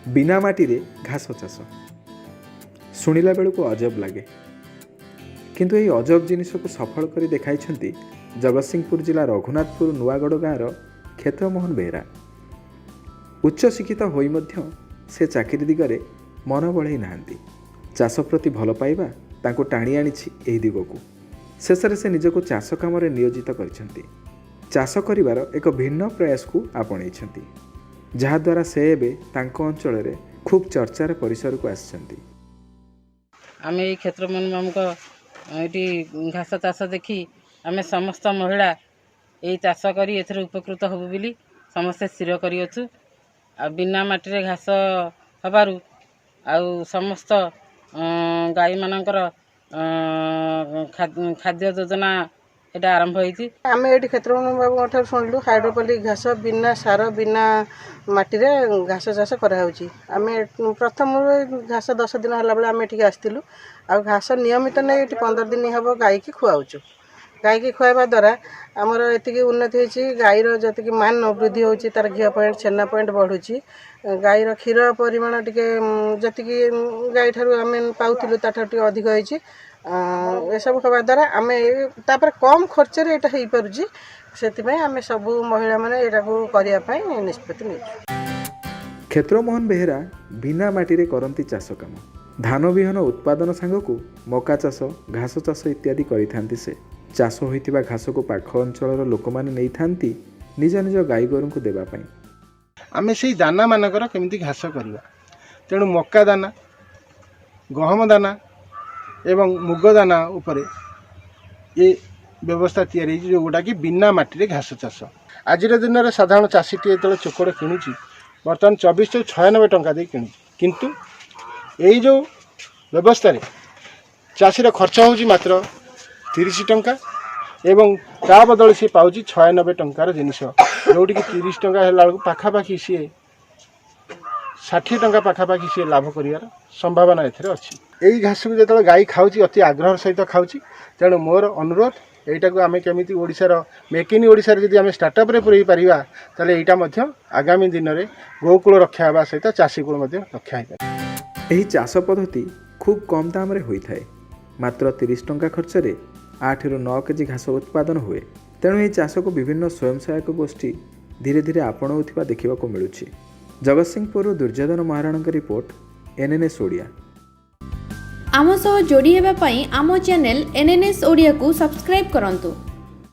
बिना माटी रे घास चाष शुणिला बेलू अजब लगे किंतु यही अजब जिनिस को सफल कर देखाई जगतसिंहपुर जिला रघुनाथपुर नुआगढ़ गाँव क्षेत्रमोहन बेहरा। उच्च शिक्षित होई मध्य से चाकरी दिगरे मन बढ़ाई नाहांती। चाष प्रति भल पाइबा तांको टाणी आनिछि एही दिगकू। शेष से निजको चाष काम नियोजित करिसेंती। चाष करिवार एक भिन्न प्रयास को आपणैछंती, जहाद्वारा से एबे तांको अंचल रे खूब चर्चार परिसर को आसिछंती। आम ये क्षेत्र मन मामुक ये घास चाष देखी आम समस्त महिला यही चाष करी एथर उपकृत हबु बोली समस्ते स्थिर करिअछु। आ बिना माटी घास हबारु आउ समस्त गाई मानकर खाद्य योजना এটা ଆରମ୍ଭ ହେଇଛି। ଆମେ ଏଠି କ୍ଷେତ୍ରମୋହନ ବାବୁଙ୍କ ଠାରୁ ଶୁଣିଲୁ ହାଇଡ୍ରୋପୋନିକ୍ ଘାସ ବିନା ସାର ବିନା ମାଟିରେ ଘାସ ଚାଷ କରାହେଉଛି। ଆମେ ପ୍ରଥମରୁ ଘାସ 10 ଦିନ ହେଲା ବେଳେ ଆମେ ଏଠିକି ଆସିଥିଲୁ। ଆଉ ଘାସ ନିୟମିତ ନେଇ ଏଠି 15 ଦିନ ହେବ ଗାଈକି ଖୁଆଉଛୁ। ଗାଈକି ଖୁଆଇବା ଦ୍ୱାରା ଆମର ଏତିକି ଉନ୍ନତି ହେଇଛି, ଗାଈର ଯେତିକି ମାନ ବୃଦ୍ଧି ହେଉଛି, ତାର ଘିଅ ପଏଣ୍ଟ ଛେନା ପଏଣ୍ଟ ବଢ଼ୁଛି। ଗାଈର କ୍ଷୀର ପରିମାଣ ଟିକେ ଯେତିକି ଗାଈ ଠାରୁ ଆମେ ପାଉଥିଲୁ ତାଠାରୁ ଟିକେ ଅଧିକ ହେଇଛି। एसबू हवा द्वारा आम कम खर्च यहाँ हो पार्जी से आम सब महिला मैंने यहाँ करने निष्पत्ति नहीं। क्षेत्रमोहन बेहरा बिना माटी रे करंती चाष काम। धान विहन उत्पादन सांगकू मका चाष घास चाष इत्यादि करिथांती। से चाष होइतिबा घास को पाख अंचल लोक माने नहीं थांती निज निज गाई गोरु को देबा पई। आमे सेही दाना मानकर केमिति घास करबा, तेणु मका दाना गहम दाना एवं मुग दाना उपरे ये व्यवस्था तैयारी जो गुटा कि बिना माटी घास चाष। आज दिन में साधारण चाषीटी जो चोकड़ किणुची बर्तमान 2496 टंका दे कि किंतु यही जो व्यवस्था चाषीर खर्च होची मात्र 30 टंका एवं ता बदल सी पाउची 96 टंकार जिनिस जोटी कि 30 टंका है पाखापाखि सी 60 टंका पाखापाखि सी लाभ कर संभावना एथरे अच्छी। यही घास को जो गाई खाऊँ अति आग्रह सहित खाऊँ, तेणु मोर अनुरोध यहीटा को आम केमी ओडिशार मेक इन ओडिशार जदि आम स्टार्टअप पुरई पारिबा ताले एटा मध्य आगामी दिन में गोकुल रक्षा होगा सहित चाषीकूल रक्षा हो। यही चाष पद्धति खूब कम दाम रे होइथाय। मात्र 30 टंका खर्च रे 8 ରୁ 9 केजी घास उत्पादन हुए। तेणु यही चाष को विभिन्न स्वयं सहायक गोष्ठी धीरे धीरे आपणाउथिबा देखिबाको मिलुछि। Jagatsinghpur Duryodhan Maharana report NNS Odia. आम सह जोड़ी हेबा पई आम चैनल NNS ओडिया को सब्सक्राइब करंतु।